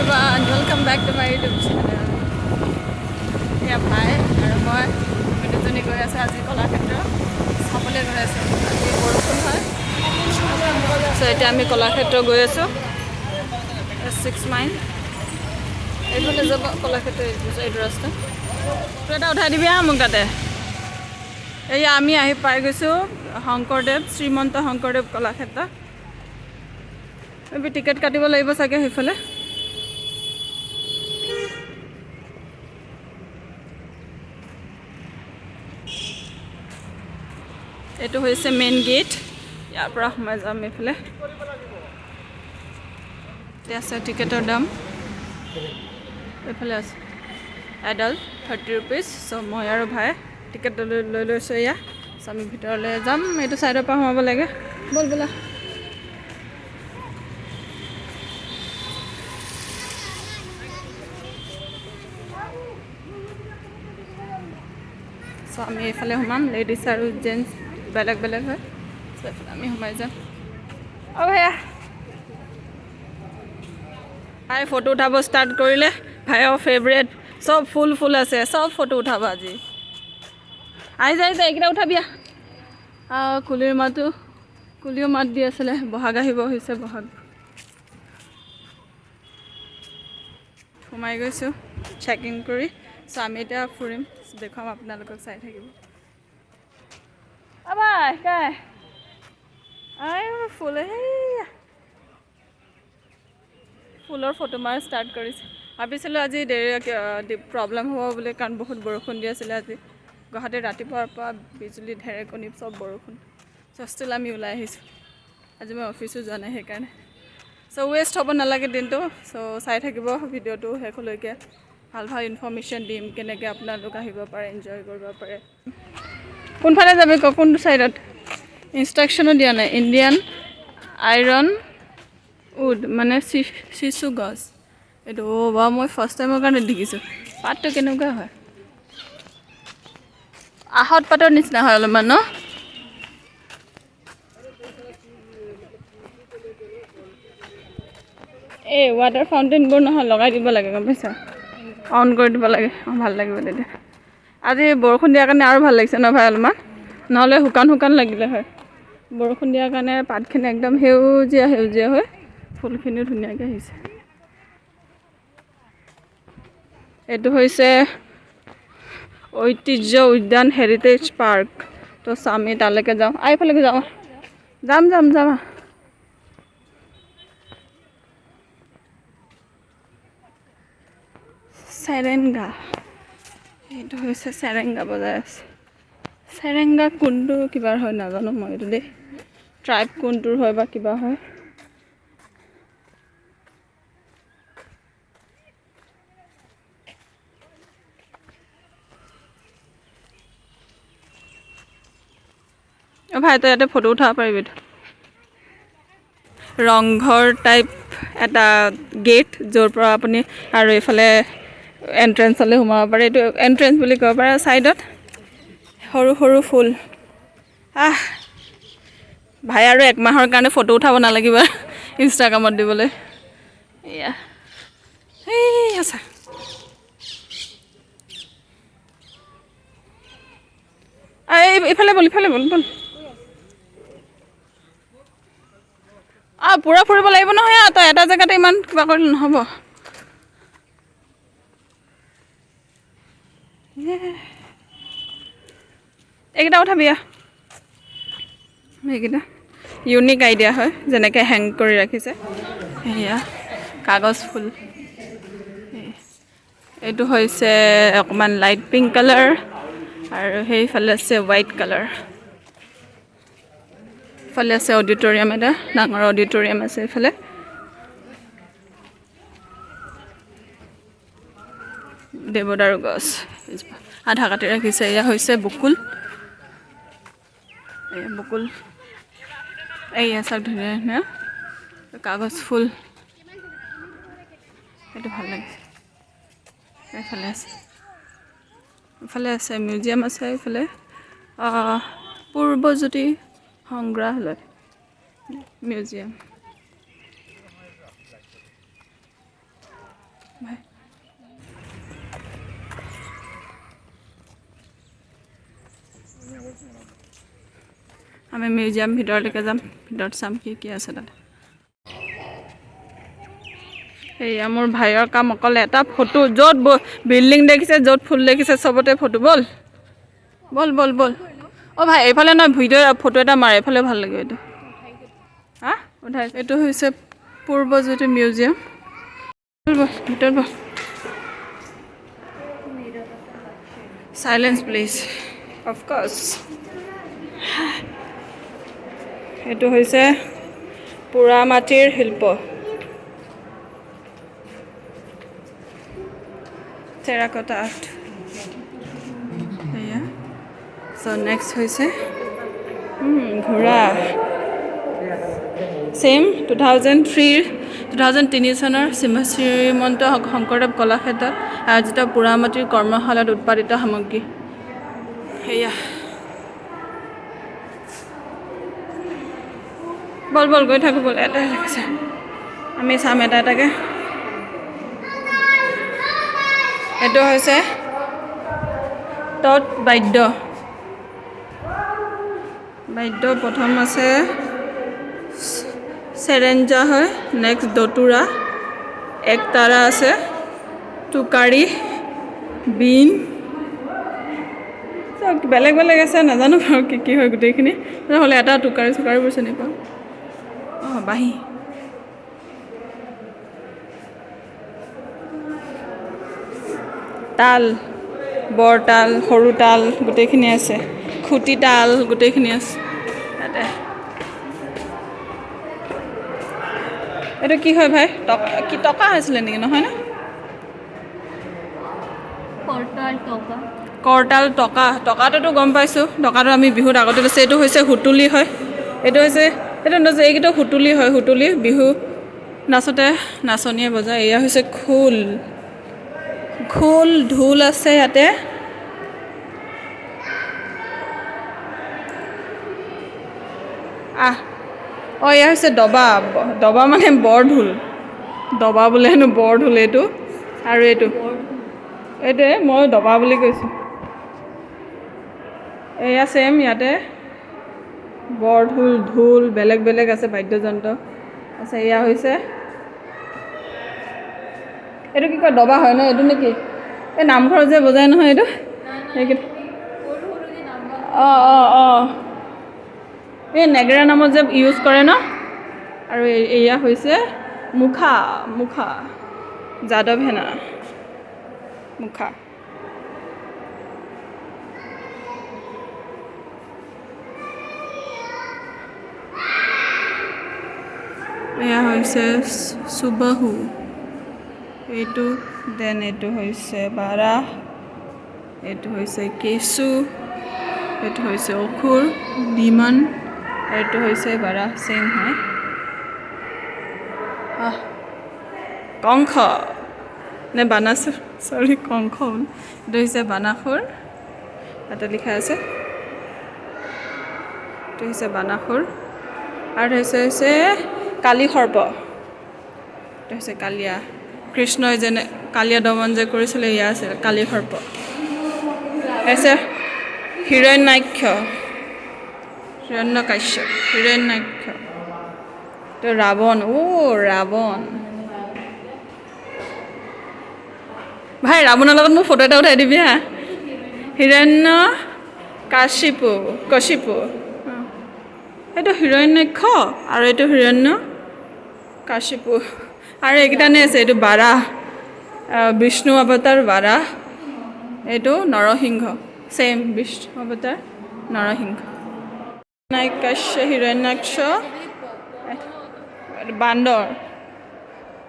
everyone, welcome back to my YouTube channel. Yeah, bhai, and moi medicine goi ase aji Kalakshetra. Sabole goi ase. Aji borokon hoy. So eta ami Kalakshetra goi aso. 6 mile. Eifale jab Kalakshetra ei rasta. To eta uthai dibi ha muk tate. Eya ami ahi pai goisu Shankardev, Srimanta Sankardev Kalakshetra. Maybe ticket katibo laibo sage hifale. Eto hoise main gate. Yar pora humai jam efale. Te ase ticketor dam. Efale ase. Adult 30 rupees. So moi aru bhai ticket loi loiso ya. So ami bhitorle jam. Eto side pa humaba lage. Bol bola. So আমি এফালে হুমাম ladies আৰু gents বেলেগ বেলেগ হয় so এফালে আমি হুমাই যাম ও ভাইয়া আই ফটো উঠাব স্টার্ট কৰিলে ভাইৰ ফেভাৰিট সব ফুল আছে সব ফটো উঠাব আজি আই যাই এইকেইটা উঠাবিয়া কুলিৰ মাতো কুলিও মাত দি আছিলে বহাগ আহিব হৈছে বহাগ হুমাই গৈছো চেকিং কৰি সো আমি এটা ফুৰিম দেখাম আপোনালোকক চাই থাকিব আবাই কাই আই ফুলৰ ফটো মাৰ ষ্টাৰ্ট কৰিছে ভাবিছিলোঁ আজি দেৰি প্ৰব্লেম হ'ব বুলি কাৰণ বহুত বৰষুণ দি আছিল আজি গুৱাহাটীত ৰাতিপুৱাৰ পৰা বিজুলী ঢেৰেকণি সব বৰষুণ সষ্টিল আমি ওলাই আহিছোঁ আজি মই অফিচো যোৱা নাই সেইকাৰণে সো ৱেষ্ট হ'ব নালাগে দিনটো সো চাই থাকিব ভিডিঅ'টো শেষলৈকে ভাল ভাল ইনফৰমেশ্যন দিম কেনেকৈ আপোনালোক আহিব পাৰে এনজয় কৰিব পাৰে কোনফালে যাবে কোনটো সাইডত ইনষ্ট্ৰাকশনো দিয়া নাই ইণ্ডিয়ান আইৰন উড মানে শিশু গছ এইটো বা মই ফাৰ্ষ্ট টাইমৰ কাৰণে দেখিছোঁ পাতটো কেনেকুৱা হয় আহত পাতৰ নিচিনা হয় অলপমান ন এই ৱাটাৰ ফাউণ্টেইনবোৰ নহয় লগাই দিব লাগে গম পাইছা অন কৰি দিব লাগে ভাল লাগিব তেতিয়া আজি বৰষুণ দিয়াৰ কাৰণে আৰু ভাল লাগিছে ন ভাই অলপমান নহ'লে শুকান লাগিলে হয় বৰষুণ দিয়াৰ কাৰণে পাতখিনি একদম সেউজীয়া হয় ফুলখিনিও ধুনীয়াকৈ আহিছে এইটো হৈছে ঐতিহ্য উদ্যান হেৰিটেজ পাৰ্ক তো আমি তালৈকে যাওঁ এইফালে যাওঁ যাম চেৰেংগা এইটো হৈছে চেৰেংগা বজাই আছে চেৰেংগা কোনটো কিবাৰ হয় নাজানো মই এইটো দেই ট্ৰাইব কোনটোৰ হয় বা কিবা হয় ভাই তই ইয়াতে ফটো উঠাব পাৰিবি ৰংঘৰ টাইপ এটা গেট য'ৰ পৰা আপুনি আৰু এইফালে এন্ট্ৰেন্সলৈ সোমাব পাৰে এইটো এন্ট্ৰেন্স বুলি ক'ব পাৰে সাইডত সৰু ফুল ভাই আৰু এক মাহৰ কাৰণে ফটো উঠাব নালাগিব ইনষ্টাগ্ৰামত দিবলৈ এয়া এই আছে ইফালে বল পুৰা ফুৰিব লাগিব নহয় তই এটা জেগাতে ইমান কিবা কৰিলে নহ'ব এইকেইটা উঠাবিয়া এইকেইটা ইউনিক আইডিয়া হয় যেনেকৈ হেং কৰি ৰাখিছে সেয়া কাগজ ফুল এইটো হৈছে অকণমান লাইট পিংক কালাৰ আৰু সেইফালে আছে হোৱাইট কালাৰ ইফালে আছে অডিটৰিয়াম এটা ডাঙৰ অডিটৰিয়াম আছে এইফালে দেৱদাৰু গছ আধা কাটি ৰাখিছে এয়া হৈছে বকুল এয়া চাওক ধুনীয়া কাগজ ফুল এইটো ভাল লাগিছে এইফালে আছে মিউজিয়াম আছে এইফালে পূৰ্বজ্যোতি সংগ্ৰহালয় মিউজিয়াম আমি মিউজিয়াম ভিতৰলৈকে যাম, ভিতৰত চাম কি কি আছে তাতে। এয়া মোৰ ভাইৰ কাম অকল এটা ফটো, য'ত বিল্ডিং দেখিছে, য'ত ফুল দেখিছে, চবতে ফটো। বল বল বল বল। অ' ভাই এইফালে নহয়, ভিডিঅ' ফটো এটা মাৰে, এইফালে ভাল লাগিব এইটো। হা উঠাই, এইটো হৈছে পূৰ্বজ্যোতি মিউজিয়াম। বল বল ভিতৰত বল। Silence please, of course. এইটো হৈছে পোৰা মাটিৰ শিল্প, টেৰাকটা আৰ্ট। এয়া চ' নেক্সট হৈছে ঘোঁৰা। ছেম 2003 চনৰ শ্ৰীমন্ত শংকৰদেৱ কলাক্ষেত্ৰত আয়োজিত পোৰা মাটিৰ কৰ্মশালাত উৎপাদিত সামগ্ৰী। সেয়া বল বল গৈ থাকোঁ বল, এটা দেখিছে, আমি চাম এটা এটাকৈ। এইটো হৈছে তৎ বাদ্য। বাদ্য প্ৰথম আছে চেৰেঞ্জা হয়, নেক্সট দতুৰা, একতাৰা আছে, টুকাৰী, বিন, চব বেলেগ বেলেগ আছে, নাজানো বাৰু কি কি হয় গোটেইখিনি। নহ'লে এটা টুকাৰী চুকাৰীবোৰ চিনি পাওঁ। অঁ বাঁহী, তাল, বৰ তাল, সৰু তাল গোটেইখিনি আছে, খুটি তাল গোটেইখিনি আছে তাতে। এইটো কি হয় ভাই? টকা, কি টকা হৈছিলে নেকি? নহয় ন, কৰতাল টকা। টকাটোতো গম পাইছোঁ, টকাটো আমি বিহুত আগতে লৈছোঁ। এইটো হৈছে সুতুলি হয়, এইটো হৈছে, এইটো এইকেইটা সুতুলি হয়, সুতুলি বিহু নাচতে নাচনীয়ে বজায়। এয়া হৈছে খোল, খোল, ঢোল আছে ইয়াতে। অঁ এয়া হৈছে দবা, দবা মানে বৰ ঢোল, দবা বোলে হেনো বৰ ঢোল এইটো। আৰু এইটোৱে মই দবা বুলি কৈছোঁ। এয়া ছেম ইয়াতে বৰ ঢোল, ঢোল বেলেগ বেলেগ আছে, বাদ্যযন্ত্ৰ আছে। এয়া হৈছে, এইটো কি কয়, দবা হয় ন এইটো নেকি? এই নামঘৰত যে বজায় নহয় এইটো, সেইকেইটা। অঁ অঁ অঁ, এই নেগেৰা নামত যে ইউজ কৰে ন। আৰু এয়া হৈছে মুখা, মুখা যাদৱ সেনা মুখা। এয়া হৈছে সুবাহু, এইটো দেন এইটো হৈছে বাৰাহ, এইটো হৈছে কেঁচু, এইটো হৈছে অসুৰ, ডিমান, এইটো হৈছে বাৰাহ, ছেইম হয়। কংস নে বানাসুৰ, চৰি কংস, এইটো হৈছে বানাসুৰ, তাতে লিখা আছে, এইটো হৈছে বানাসুৰ। আৰু হৈছে কালী সৰ্প, এইটো হৈছে কালিয়া, কৃষ্ণই যেনে কালিয়া দমন যে কৰিছিলে, এয়া আছিল কালী সৰ্প। হৈছে হিৰণ্যাক্ষ, হিৰণ্যকাশ্যপ, হিৰণ্যাক্ষ, এইটো ৰাৱণ। ৰাৱণ ভাই, ৰাৱণৰ লগত মোৰ ফটো এটা উঠাই দিবি হা। হিৰণ্য কাশ্যপু, কশিপু, এইটো হিৰণ্যাক্ষ আৰু এইটো হিৰণ্য কাশ্যপু। আৰু এইকেইটা নে আছে, এইটো বাৰাহ, বিষ্ণু অৱতাৰ বাৰাহ, এইটো নৰসিংহ, ছেইম বিষ্ণু অৱতাৰ নৰসিংহ। হিৰণ্যাক্ষ, হিৰণ্যাক্ষ, বান্দৰ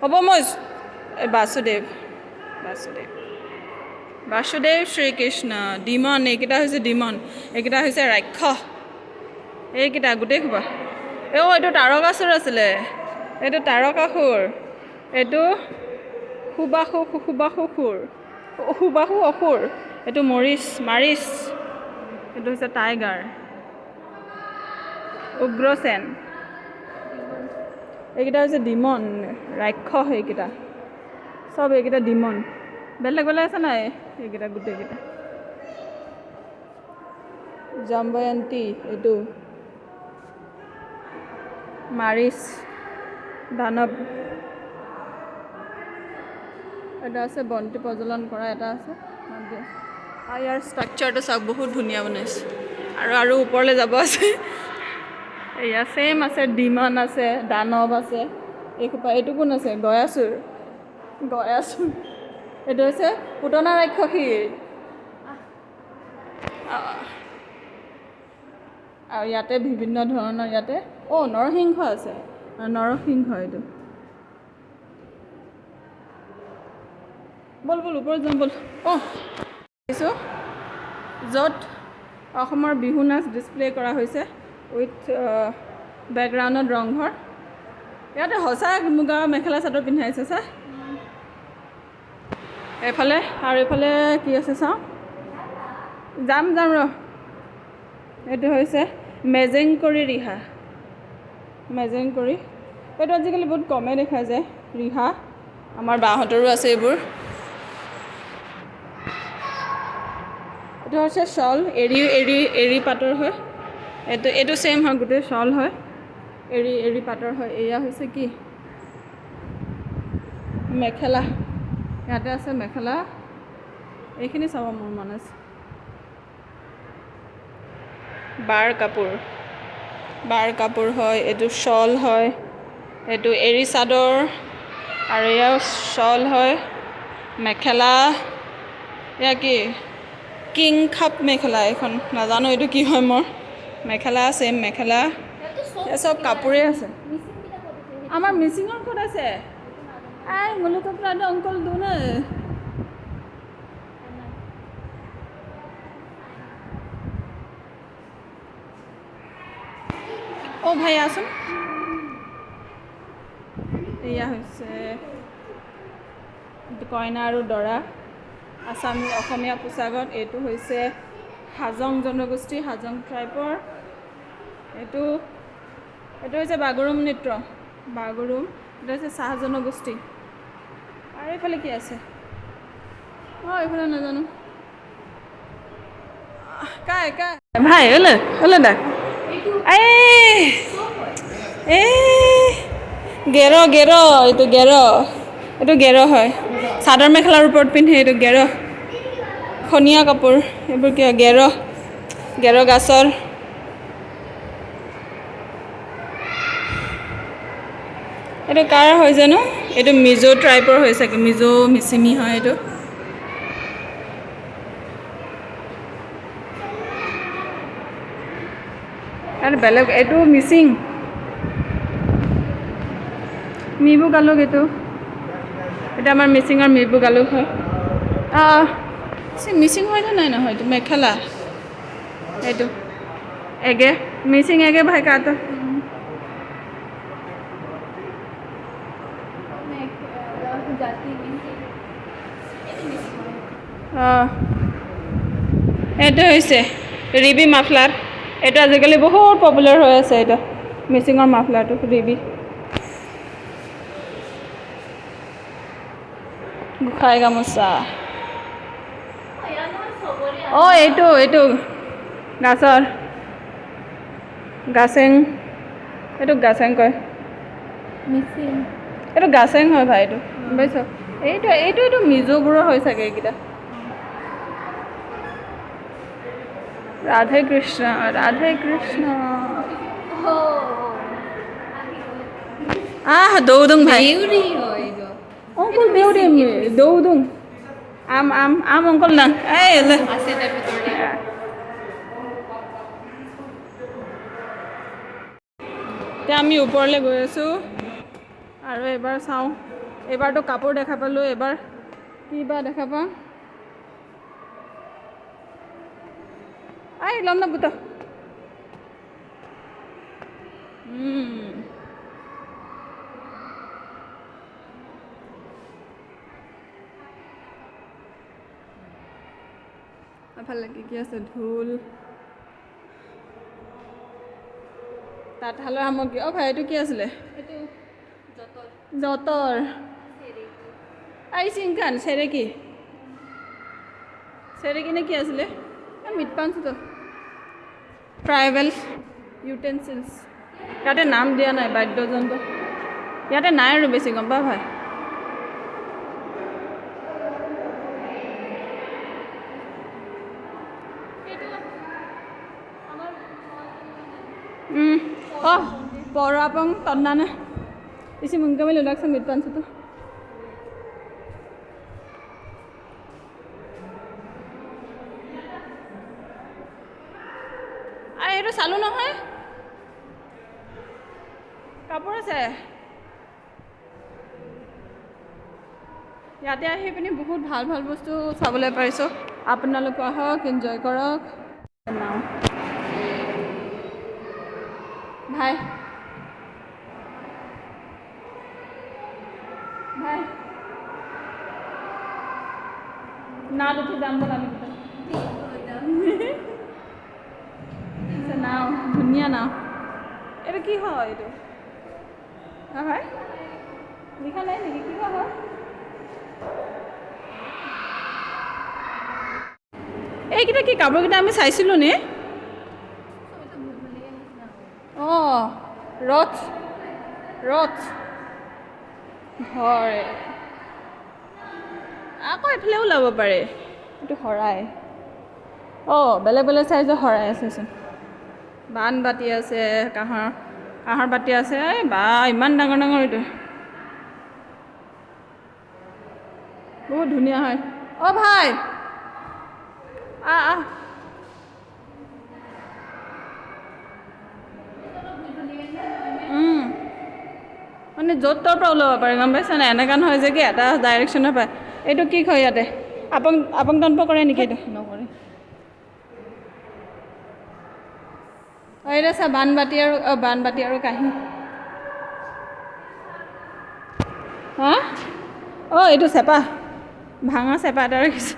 হ'ব। মই বাসুদেৱ, বাসুদেৱ, বাসুদেৱ শ্ৰীকৃষ্ণ। ডিমন, এইকেইটা হৈছে ডিমন, এইকেইটা হৈছে ৰাক্ষস, এইকেইটা গোটেই সোপা। এইটো তাৰকাসুৰ আছিলে, এইটো তাৰকাসুৰ, এইটো সুবাসু, সুবাসুসুৰ, সুবাসু অসুৰ, এইটো মাৰিচ, এইটো হৈছে টাইগাৰ, উগ্ৰসেন, এইকেইটা হৈছে ডিমন, ৰাক্ষস এইকেইটা। সব এইকেইটা ডিমন বেলেগ বেলেগ আছে নাই এইকেইটা গোটেইকেইটা জাম্বয়ন্তী এইটো মাৰিচ দানৱ এটা আছে বন্তি প্ৰজ্বলন কৰা এটা আছে আৰু ইয়াৰ ষ্ট্ৰাকচাৰটো চাওক বহুত ধুনীয়া বনাইছে আৰু ওপৰলৈ যাব আছে এয়া ছেম আছে ডিমন আছে দানৱ আছে এইটো কোন আছে গয়াসুৰ এইটো হৈছে পুতনা ৰাক্ষসী আৰু ইয়াতে বিভিন্ন ধৰণৰ ইয়াতে নৰসিংহ আছে নৰসিংহ এইটো বল ওপৰত যাম বল দেখিছোঁ য'ত অসমৰ বিহু নাচ ডিছপ্লে কৰা হৈছে উইথ বেকগ্ৰাউণ্ডত ৰংঘৰ ইয়াতে সঁচা মুগা মেখেলা চাদৰ পিন্ধাইছে চা এইফালে আৰু এইফালে কি আছে চাওঁ যাম ৰ এইটো হৈছে মেজেংকৰি ৰিহা এইটো আজিকালি বহুত কমেই দেখা যায় ৰিহা আমাৰ বাহঁতৰো আছে এইবোৰ এইটো হৈছে শ্বল এৰী পাতৰ হয় এইটো ছেম হয় গোটেই শ্বল হয় এৰী পাতৰ হয় এয়া হৈছে কি মেখেলা ইয়াতে আছে মেখেলা এইখিনি চাব মোৰ মন আছে বাৰ কাপোৰ হয় এইটো শ্বল হয় এইটো এৰী চাদৰ আৰু এয়া শ্বল হয় মেখেলা এয়া কি কিং খাপ মেখেলা এইখন নাজানো এইটো কি হয় মোৰ মেখেলা ছেম মেখেলা এয়া চব কাপোৰে আছে আমাৰ মিচিঙৰ ক'ত আছে মুলু কপৰা অংকল দো না ভাই আছোন এয়া হৈছে কইনা আৰু দৰা অসমীয়া পোচাকত এইটো হৈছে হাজং জনগোষ্ঠী হাজং ট্ৰাইবৰ এইটো হৈছে বাগৰুম নৃত্য এইটো হৈছে চাহ জনগোষ্ঠী আৰু এইফালে কি আছে এইফালে নাজানো কাই ভাই হলে দা গেৰ এইটো গেৰ হয় চাদৰ মেখেলাৰ ওপৰত পিন্ধে এইটো গেৰ খনীয়া কাপোৰ এইবোৰ কিয় গেৰ গাছৰ এইটো কাৰ হয় জানো এইটো মিজো ট্ৰাইবৰ হয় চাগে মিজো মিচিমি হয় এইটো আৰু বেলেগ এইটো মিচিং মিবু গালুক এইটো আমাৰ মিচিঙৰ মিবু গালুক হয় মিচিং হয়নে নাই নহয় এইটো মেখেলা এইটো মিচিং ভাই কাট এইটো হৈছে ৰিবি মাফলাৰ এইটো আজিকালি বহুত পপুলাৰ হৈ আছে এইটো মিচিঙৰ মাফলাৰটো ৰিবি গোসাঁই গামোচা এইটো গাছেং এইটো গাছেং কয় এইটো গাছেং হয় ভাই এইটো বুজিছ এইটো মিজোবোৰৰ হয় চাগে এইকেইটা ৰাধে কৃষ্ণ দৌদুং ভাই অংকল দৌদুং আম অংকল না এতিয়া আমি ওপৰলৈ গৈ আছোঁ আৰু এবাৰ চাওঁ এইবাৰতো কাপোৰ দেখা পালোঁ এবাৰ কি বা দেখা পাওঁ ল'ম না বুত এফালে কি আছে ঢোল তাঁতশালৰ সামগ্ৰী ভাই এইটো কি আছিলে যঁতৰ আই চিংকান চেৰেকি নে কি আছিলে মিট পাঞ্চটো ট্ৰাইবেল ইউটেনচিলছ ইয়াতে নাম দিয়া নাই বাদ্যযন্ত্ৰ ইয়াতে নাই আৰু বেছি গম পাওঁ ভাই পৰাপং তন্নানে isi mungkin kami lunak sambil pan situ ayo itu salon নহয় কাপোৰ আছে ইয়াতে আহি পিনি বহুত ভাল ভাল বস্তু চাবলৈ পাৰিছো আপোনালোক আহক এনজয় কৰক নাও ভাই ভাই না উঠি যাম বল আমি নাও ধুনীয়া নাও এইটো কি হয় এইটো হ্যাঁ ভাই লিখা নাই নেকি কি হয় এইকেইটা কি কাপোৰকেইটা আমি চাইছিলোঁ নে অঁ ৰথ হয় আকৌ এফালেও ওলাব পাৰে এইটো শৰাই অঁ বেলেগ বেলেগ চাইজৰ শৰাই আছেচোন বান বাতি আছে কাঁহৰ বাতি আছে এই বা ইমান ডাঙৰ ডাঙৰ এইটো বহুত ধুনীয়া হয় অঁ ভাই মানে য'ত ত'ৰ পৰা ওলাব পাৰে গম পাইছা নাই এনেকুৱা নহয় যে কি এটা ডাইৰেকশ্যনৰ পায় এইটো কি হয় ইয়াতে আপং তন্প কৰে নেকি এইটো নকৰে এইটো চা বানবাতি আৰু কাঁহী হা অঁ এইটো চেপা ভাঙা চেপা এটা ৰাখিছে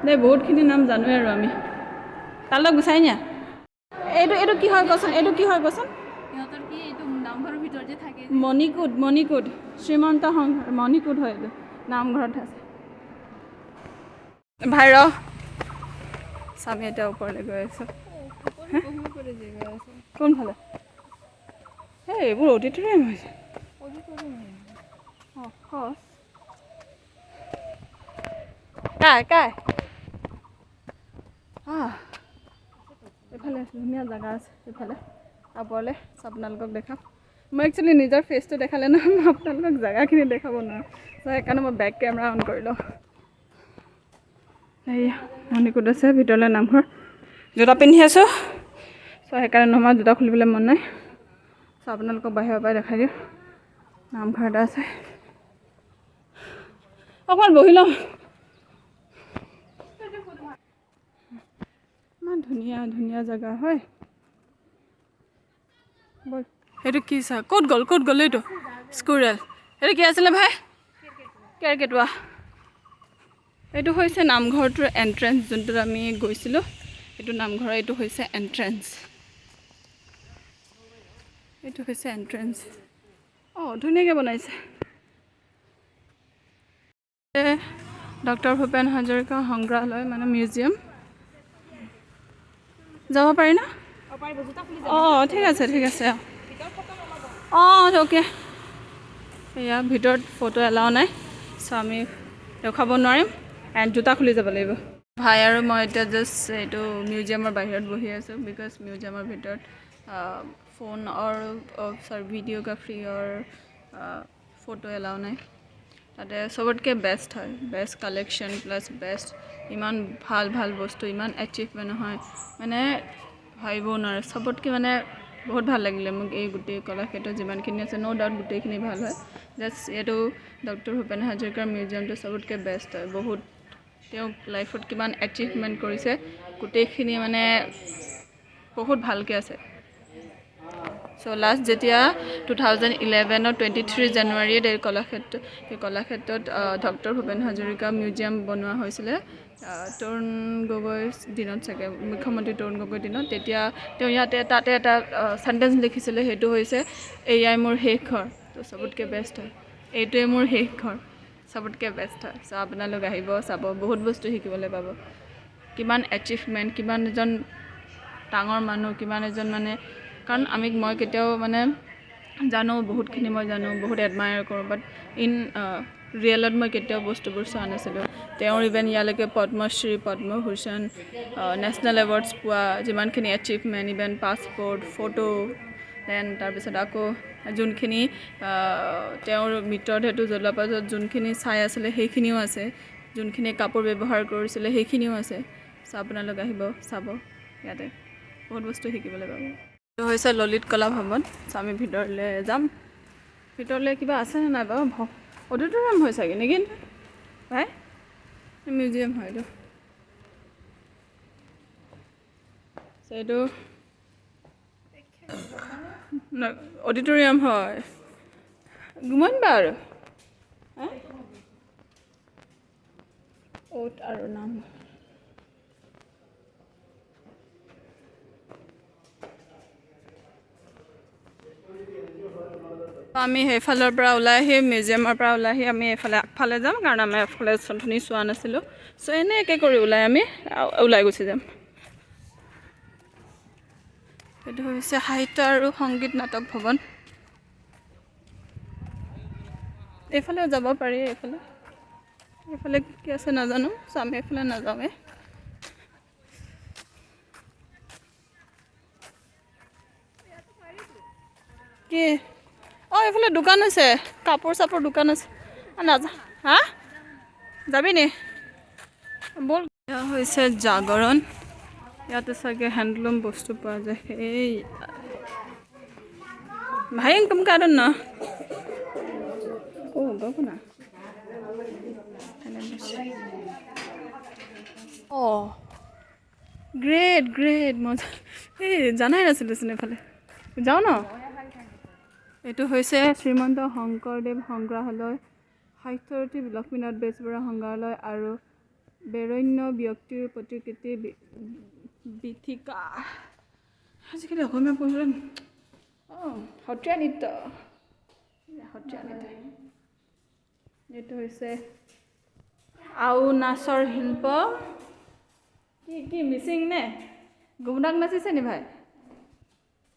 দে বহুতখিনি নাম জানোৱে আৰু আমি তালৈ গুচাই নিয়া এইটো কি হয় কচোন সিহঁতৰ কি এইটো নামঘৰৰ ভিতৰত যে থাকে মণিকোট শ্ৰীমন্ত মণিকোট হয় এইটো নামঘৰত আছে ভাই ৰ স্বামী এতিয়া ওপৰলৈ গৈ আছো কোনফালে এই এইবোৰ অডিটৰিয়াম হৈছে কাই এইফালে ধুনীয়া জেগা আছে এইফালে ওপৰলৈ আপোনালোকক দেখাম মই একচুৱেলি নিজৰ ফেচটো দেখালে নহয় মই আপোনালোকক জেগাখিনি দেখাব নোৱাৰোঁ চ' সেইকাৰণে মই বেক কেমেৰা অন কৰি লওঁ এইয়া মণিকোট আছে ভিতৰলৈ নামঘৰ জোতা পিন্ধি আছোঁ চ' সেইকাৰণে নহয় জোতা খুলিবলৈ মন নাই চ' আপোনালোকক বাহিৰৰ পৰাই দেখাই দিওঁ নামঘৰ এটা আছে অকণমান বহি লওঁ ইমান ধুনীয়া জেগা হয় বল সেইটো কি চা ক'ত গ'ল এইটো স্কুৰেল এইটো কি আছিলে ভাই কেৰকেটুৱা এইটো হৈছে নামঘৰটোৰ এণ্ট্ৰেঞ্চ যোনটোত আমি গৈছিলোঁ এইটো নামঘৰৰ এইটো হৈছে এণ্ট্ৰেঞ্চ অঁ ধুনীয়াকৈ বনাইছে ডক্টৰ ভূপেন হাজৰিকা সংগ্ৰহালয় মানে মিউজিয়াম যাব পাৰি ন অঁ ঠিক আছে অঁ অ'কে এয়া ভিতৰত ফটো এলাও নাই চ' আমি দেখাব নোৱাৰিম এণ্ড জোতা খুলি যাব লাগিব ভাই আৰু মই এতিয়া জাষ্ট এইটো মিউজিয়ামৰ বাহিৰত বহি আছোঁ বিকজ মিউজিয়ামৰ ভিতৰত ফোন ভিডিঅ'গ্ৰাফী ফটো এলাও নাই তাতে চবতকৈ বেষ্ট হয় বেষ্ট কালেকশ্যন প্লাছ বেষ্ট ইমান ভাল বস্তু ইমান এচিভমেণ্ট হয় মানে ভাবিব নোৱাৰে চবতকৈ মানে বহুত ভাল লাগিলে মোক এই গোটেই কলাক্ষেত্ৰত যিমানখিনি আছে ন' ডাউট গোটেইখিনি ভাল হয় জাষ্ট এইটো ডক্টৰ ভূপেন হাজৰিকাৰ মিউজিয়ামটো চবতকৈ বেষ্ট হয় বহুত তেওঁ লাইফত কিমান এচিভমেণ্ট কৰিছে গোটেইখিনি মানে বহুত ভালকৈ আছে চ' লাষ্ট যেতিয়া 2011 23 জানুৱাৰীত এই কলাক্ষেত্ৰত ডক্টৰ ভূপেন হাজৰিকা মিউজিয়াম বনোৱা হৈছিলে তৰুণ গগৈৰ দিনত চাগে মুখ্যমন্ত্ৰী তৰুণ গগৈৰ দিনত তেতিয়া তেওঁ তাতে এটা চেণ্টেঞ্চ লিখিছিলে সেইটো হৈছে এয়াই মোৰ শেষ ঘৰ তো চবতকৈ বেষ্ট হয় এইটোৱে মোৰ শেষ ঘৰ চবতকৈ বেষ্ট হয় চ' আপোনালোক আহিব চাব বহুত বস্তু শিকিবলৈ পাব কিমান এচিভমেণ্ট কিমান এজন ডাঙৰ মানুহ কিমান এজন মানে কাৰণ মই কেতিয়াও মানে জানো বহুতখিনি মই জানো বহুত এডমায়াৰ কৰোঁ বাট ইন ৰিয়েলত মই কেতিয়াও বস্তুবোৰ চোৱা নাছিলোঁ তেওঁৰ ইভেন ইয়ালৈকে পদ্মশ্ৰী পদ্মভূষণ নেশ্যনেল এৱাৰ্ডছ পোৱা যিমানখিনি achievement even passport photo then তাৰপিছত আকৌ যোনখিনি তেওঁৰ মৃতদেহটো জ্বলোৱাৰ পাছত যোনখিনি চাই আছিলে সেইখিনিও আছে যোনখিনি কাপোৰ ব্যৱহাৰ কৰিছিলে সেইখিনিও আছে চ' আপোনালোক আহিব চাব ইয়াতে বহুত বস্তু শিকিবলৈ পাব এইটো হৈছে ললিত কলা ভৱন চ' আমি ভিতৰলৈ যাম ভিতৰলৈ কিবা আছেনে নাই বাৰু অডিটৰিয়াম হয় চাগে নেকি ভাই মিউজিয়াম হয় এইটো এইটো অডিটৰিয়াম হয় ঘুমাইবা আৰু অ'ত আৰু নাম আমি সেইফালৰ পৰা ওলাই আহি মিউজিয়ামৰ পৰা ওলাই আহি আমি এইফালে আগফালে যাম কাৰণ আমি এফালে চোনখিনি চোৱা নাছিলোঁ চ' এনেকৈ কৰি আমি ওলাই গুচি যাম এইটো হৈছে সাহিত্য আৰু সংগীত নাটক ভৱন এইফালেও যাব পাৰি এইফালে কি আছে নাজানো চ' আমি এইফালে নাযাওঁৱে কি এইফালে দোকান আছে কাপোৰ চাপোৰ দোকান আছে নাযা হা যাবি নি ব'ল এয়া হৈছে জাগৰণ ইয়াতে চাগে হেণ্ডলুম বস্তু পোৱা যায় এই ভাই তুম কাৰন না বাবু না গ্ৰেট মজা এই জানাই নাছিলোচোন এইফালে যাওঁ ন এইটো হৈছে শ্ৰীমন্ত শংকৰদেৱ সংগ্ৰহালয় সাহিত্যৰথী লক্ষ্মীনাথ বেজবৰুৱা সংগ্ৰহালয় আৰু বেৰণ্য ব্যক্তিৰ প্ৰতিকৃতি বীথিকা আজিকালি অসমীয়া পঢ়িবলৈ সত্ৰীয়া নৃত্য এইটো হৈছে আও নাচৰ শিল্প কি মিচিং নে গুমৰাগ নাচিছে নি ভাই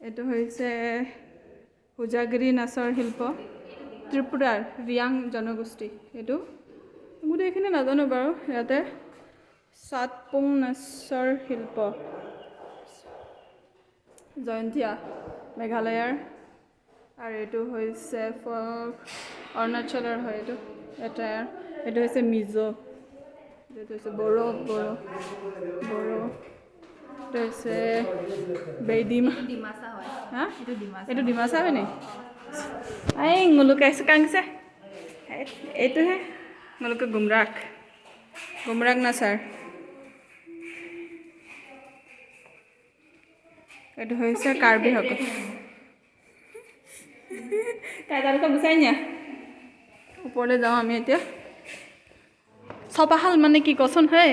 এইটো হৈছে হোজাগিৰি নাচৰ শিল্প ত্ৰিপুৰাৰ ৰিয়াং জনগোষ্ঠী এইটো গোটেইখিনি নাজানো বাৰু ইয়াতে সাতপুং নাচৰ শিল্প জয়ন্তীয়া মেঘালয়ৰ আৰু এইটো হৈছে অৰুণাচলৰ হয় এইটো হৈছে মিজো এইটো হৈছে বড়ো এইটো হৈছে ডিমাচা হয় হা এইটো ডিমাচা হয় নি এই গোলোকাইছে কাংছে এইটোহে গোলোকে গুমৰাগ নাচাৰ এইটো হৈছে কাৰ্বি সকল তাইতালোকে গুচাই নিয়া ওপৰলৈ যাওঁ আমি এতিয়া চপাহাল মানে কি কচোন হে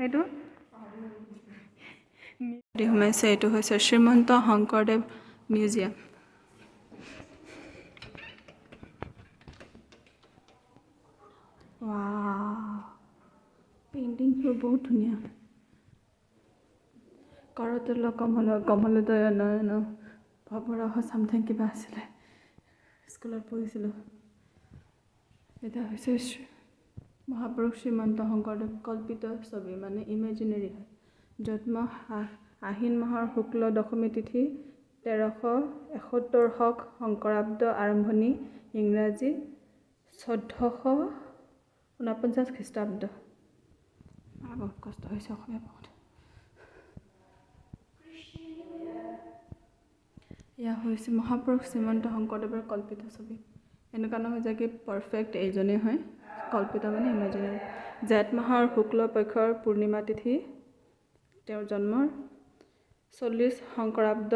এইটো সোমাইছে এইটো হৈছে শ্ৰীমন্ত শংকৰদেৱ মিউজিয়াম পেইণ্টিংবোৰ বহুত ধুনীয়া কৰতল কমলোদয় নয়ন ভৱৰহ চামথিং কিবা আছিলে স্কুলত পঢ়িছিলোঁ এটা হৈছে মহাপুৰুষ শ্ৰীমন্ত শংকৰদেৱ কল্পিত ছবি মানে ইমেজিনেৰী হয় জন্ম আহিন মাহৰ শুক্ল দশমী তিথি 1371 শংকৰাব্দ আৰম্ভণি ইংৰাজী 1449 খ্ৰীষ্টাব্দ বহুত কষ্ট হৈছে অসমীয়া পঢ়োঁতে এয়া হৈছে মহাপুৰুষ শ্ৰীমন্ত শংকৰদেৱৰ কল্পিত ছবি এনেকুৱা নহয় যে কি পাৰফেক্ট এইজনেই হয় কল্পিত মানে ইমেজিনেৰী জেঠ মাহৰ শুক্ল পক্ষৰ পূৰ্ণিমা তিথি তেওঁৰ জন্মৰ 40 শংকৰাব্দ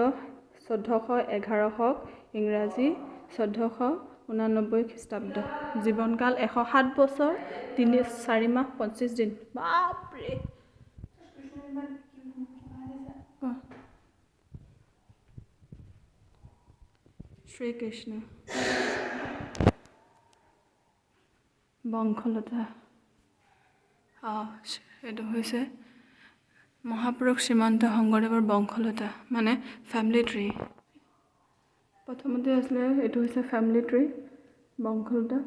1411 ইংৰাজী 1489 খ্ৰীষ্টাব্দ জীৱনকাল 107 বছৰ 4 মাহ 25 দিন বাপৰে শ্ৰীকৃষ্ণ বংশলতা এইটো হৈছে মহাপুৰুষ শ্ৰীমন্ত শংকৰদেৱৰ বংশলতা মানে ফেমিলি ট্ৰী প্ৰথমতে আছিলে এইটো হৈছে ফেমিলি ট্ৰী বংশলতা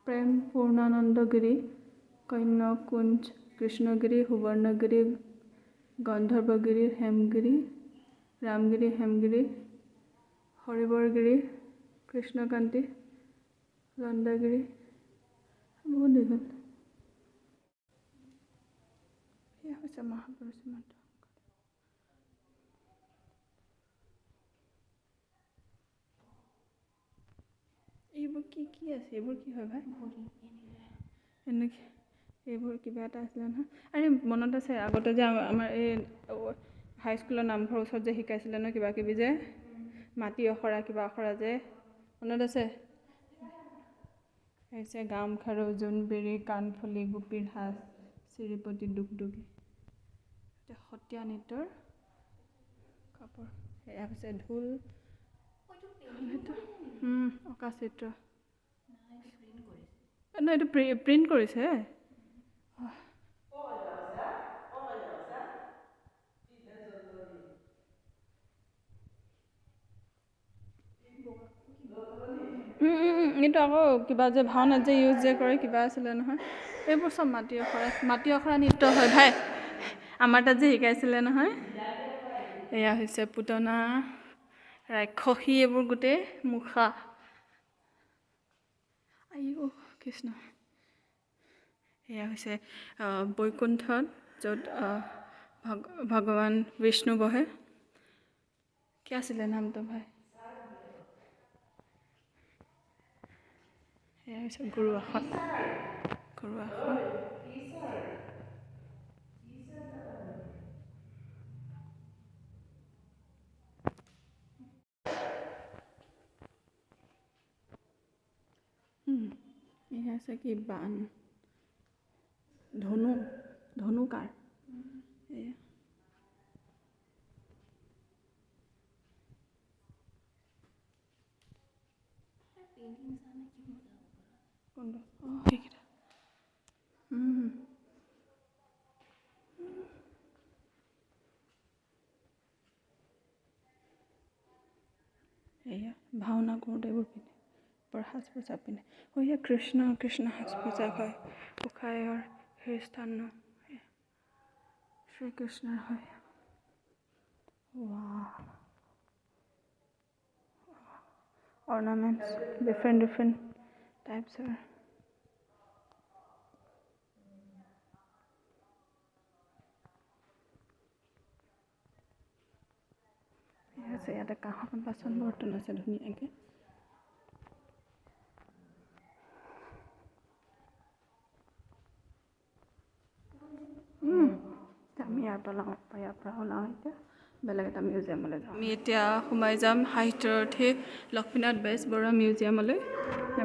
প্ৰেম পূৰ্ণানন্দগিৰি কন্যকুঞ্জ কৃষ্ণগিৰি সুবৰ্ণগিৰি গন্ধৰ্বগিৰি হেমগিৰি ৰামগিৰি হেমগিৰি হৰিবৰগিৰি কৃষ্ণকান্তি লণ্ডাগিৰি বহুত দীঘল এয়া হৈছে মহাপুৰুষ শ্ৰীমন্ত এইবোৰ কি আছে এইবোৰ কি হয় ভাই এনেকৈ এইবোৰ কিবা এটা আছিলে নহয় আৰে মনত আছে আগতে যে আমাৰ এই হাইস্কুলৰ নামঘৰৰ ওচৰত যে শিকাইছিলে ন কিবা কিবি যে মাটি অখৰা কিবা অখৰা যে মনত আছে হৈছে গামখাৰু জোনবিৰি কাণফুলি গোপীৰ সাজ চিৰিপতি দুগদুগী সত্ৰীয়া নৃত্যৰ কাপোৰ এয়া হৈছে ঢোল অকাচিত্ৰ ন এইটো প্ৰিণ্ট কৰিছে এইটো আকৌ কিবা যে ভাওনাত যে ইউজ যে কৰে কিবা আছিলে নহয় এইবোৰ চব মাটি অখৰা নৃত্য হয় ভাই আমাৰ তাত যে শিকাইছিলে নহয় এয়া হৈছে পুতনা ৰাক্ষসী এইবোৰ গোটেই মুখা আইও কৃষ্ণ এয়া হৈছে বৈকুণ্ঠত য'ত ভগৱান বিষ্ণু বহে কি আছিলে নামটো ভাই এয়া হৈছে গুৰু আসন এয়া আছে কি বান ধনুকাৰ এয়া কোনটো সেইকেইটা এয়া ভাওনা কৰোঁতে এইবোৰ পিন্ধে বৰ সাজ পোছাক পিন্ধে এয়া কৃষ্ণ সাজ পোছাক হয় উষায়ৰ হীৰস্থান শ্ৰীকৃষ্ণৰ হয় ornaments different types are আছে ইয়াতে কাঁহৰ বাচন বৰ্তন আছে ধুনীয়াকৈ আমি ইয়াৰ পৰা ওলাওঁ এতিয়া বেলেগ এটা মিউজিয়ামলৈ যাওঁ আমি এতিয়া সোমাই যাম সাহিত্যৰথী লক্ষ্মীনাথ বেজবৰুৱা মিউজিয়ামলৈ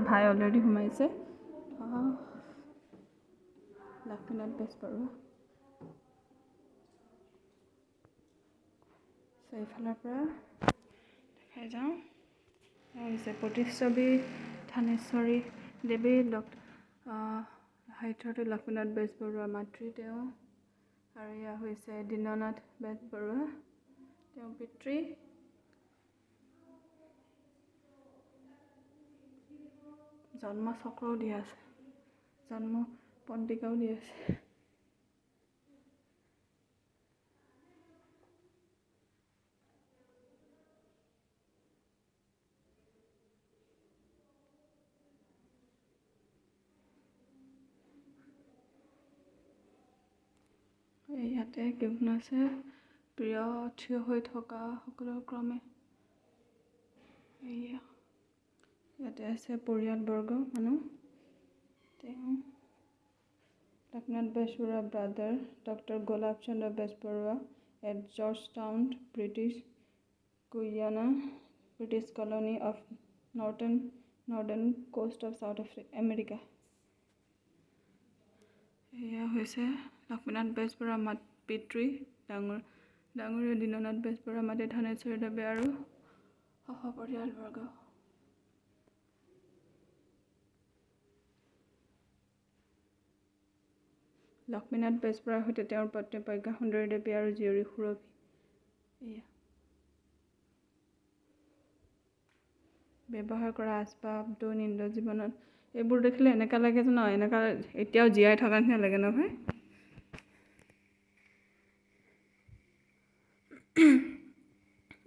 ভাই অলৰেডি সোমাইছে লক্ষ্মীনাথ বেজবৰুৱা এইফালৰ পৰা দেখাই যাওঁ হৈছে প্ৰতিচ্ছবি থানেশ্বৰী দেৱী সাহিত্যৰথী লক্ষ্মীনাথ বেজবৰুৱা মাতৃ তেওঁ আৰু এয়া হৈছে দীননাথ বেজবৰুৱা তেওঁ পিতৃ জন্ম চক্ৰও দিয়া আছে জন্ম পঞ্জিকাও দিয়া আছে ইয়াতে কেইখন আছে প্ৰিয় থিয় হৈ থকা সকলৰ ক্ৰমে ইয়াতে আছে পৰিয়ালবৰ্গ মানুহ তেওঁ Lakshminath Bezbaroa brother doctor Golap Chandra Bezbaroa at Georgetown British Guyana, British colony of northern coast of South America. এয়া হৈছে লক্ষ্মীনাথ বেজবৰুৱা মাত পিতৃ ডাঙৰীয়া দীননাথ বেজবৰুৱা মাতৃ ধনেশ্বৰী দেৱী আৰু সহপৰিয়ালবৰ্গ। লক্ষ্মীনাথ বেজবৰুৱাৰ সৈতে তেওঁৰ পত্নী প্ৰজ্ঞা সুন্দৰী দেৱী আৰু জীয়ৰী সুৰভি। এয়া ব্যৱহাৰ কৰা আচবাব দৈনন্দিন জীৱনত এইবোৰ দেখিলে এনেকুৱা লাগে যে এনেকুৱা এতিয়াও জীয়াই থকা নিচিনা লাগে নহয়।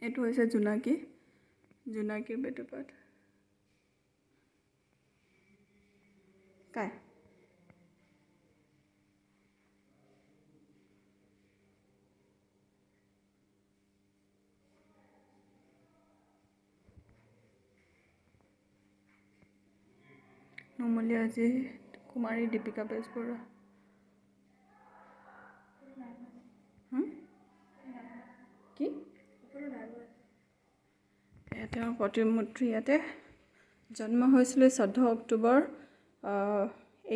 এইটো হৈছে জোনাকীৰ বেটুপাত। কাই নুমলীয়া আজি কুমাৰী দীপিকা বেজবৰুৱা। কি তেওঁৰ প্ৰতিমূৰ্তি ইয়াতে। জন্ম হৈছিলে 14 অক্টোবৰ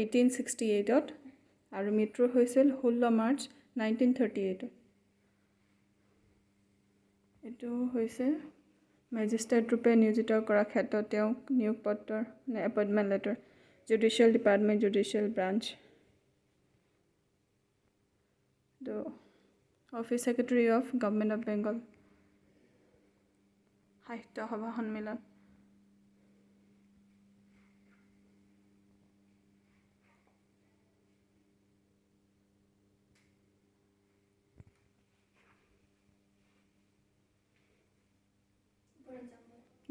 1868 আৰু মৃত্যু হৈছিল 16 মাৰ্চ 1938। এইটো হৈছে মেজিষ্ট্ৰেট ৰূপে নিয়োজিত কৰাৰ ক্ষেত্ৰত তেওঁক নিয়োগ পত্ৰৰ appointment letter judicial department judicial branch office secretary of government of Bengal সাহিত্য সভা সন্মিলন।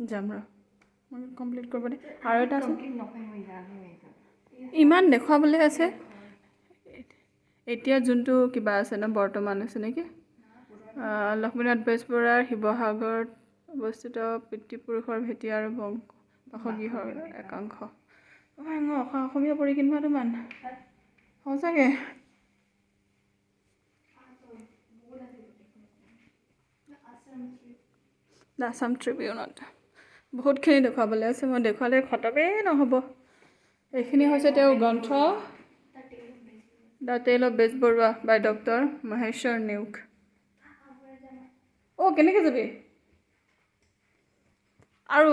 যাম ৰ মই কমপ্লিট কৰিব দে আৰু এটা আছে ইমান দেখুৱাবলৈ আছে। এতিয়া যোনটো কিবা আছে ন বৰ্তমান আছে নেকি লক্ষ্মীনাথ বেজবৰুৱাৰ শিৱসাগৰত অৱস্থিত পিতৃপুৰুষৰ ভেটি আৰু বাসগৃহৰ একাংশ। অসমীয়া পঢ়ি কিনিবাটো মান সঁচাকৈ দ্য আছাম ট্ৰিবিউনত বহুতখিনি দেখুৱাবলৈ আছে। মই দেখুৱালে খতমেই নহ'ব। এইখিনি হৈছে তেওঁৰ গ্ৰন্থ the tale of Bezbaroa by doctor Maheswar Neog. কেনেকৈ যাবি আৰু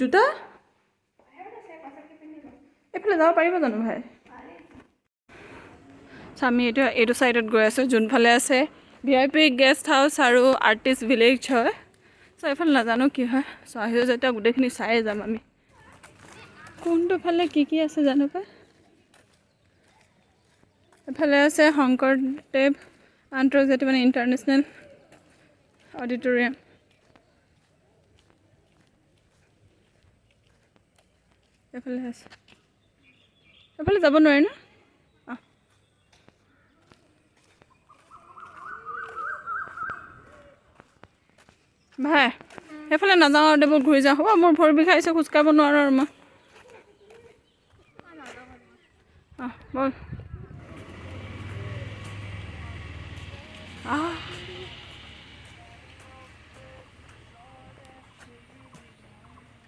জোতা এইফালে যাব পাৰিব জানো ভাই? আমি এতিয়া এইটো ছাইডত গৈ আছোঁ যোনফালে আছে VIP গেষ্ট হাউচ আৰু আৰ্টিষ্ট ভিলেজ হয়। এইফালে নাজানো কি হয় আহিছোঁ যেতিয়া গোটেইখিনি চায়ে যাম আমি। কোনটো ফালে কি আছে জানো পাই। এফালে আছে শংকৰদেৱ আন্তৰ্জাতিক ইণ্টাৰনেশ্যনেল অডিটৰিয়াম। এফালে আছে এফালে যাব নোৱাৰি ন। ভাই সেইফালে নাযাওঁ আৰু দেবোৰ ঘূৰি যাওঁ হ'ব। মোৰ ভৰি বিষাইছে খোজকাঢ়িব নোৱাৰোঁ আৰু মই বল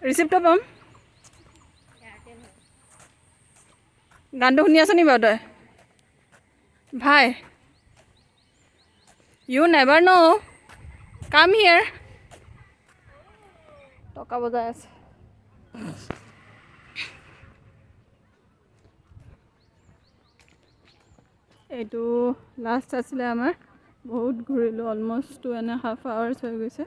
ৰিচিপ্টটো পাম। গানটো শুনি আছ নি বাৰু তই ভাই? ইউ নেভাৰ ন কাম হিয়াৰ। টকা বজাই আছে। এইটো লাষ্ট আছিলে আমাৰ। বহুত ঘূৰিলোঁ অলমষ্ট 2.5 hours হৈ গৈছে।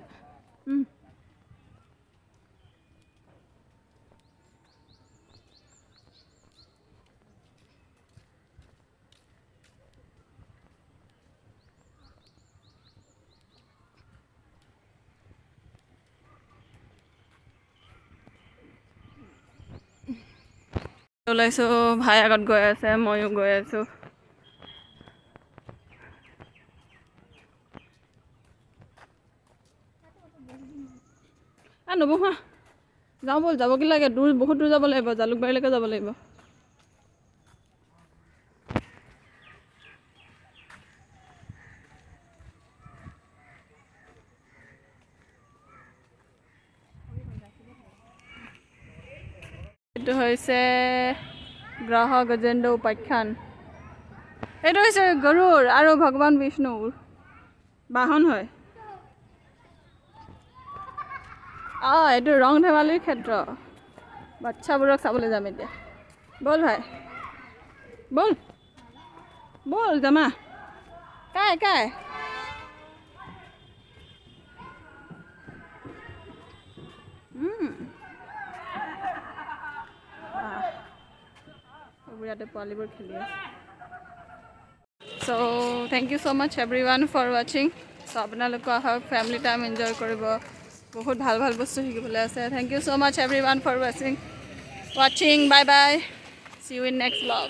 ওলাইছোঁ ভাই আগত গৈ আছে ময়ো গৈ আছোঁ। নবহা যাওঁ ব'ল। যাব কি লাগে দূৰ বহুত দূৰ যাব লাগিব জালুকবাৰীলৈকে যাব লাগিব। এইটো হৈছে গ্ৰহ গজেন্দ্ৰ উপাখ্যান এইটো হৈছে গৰুৰ আৰু ভগৱান বিষ্ণুৰ বাহন হয় এইটো ৰং ধেমালিৰ ক্ষেত্ৰ বাচ্চাবোৰক চাবলৈ যাম এতিয়া বল ভাই বল বল জামা কাই কাই ইয়াতে পোৱালিবোৰ খেলি আছে so' thank you so' much everyone for ৱাচিং চ' আপোনালোকে আহক ফেমিলি টাইম এনজয় কৰিব বহুত ভাল ভাল বস্তু শিকিবলৈ আছে thank you so' much everyone for ৱাচিং bye bye see you in next blog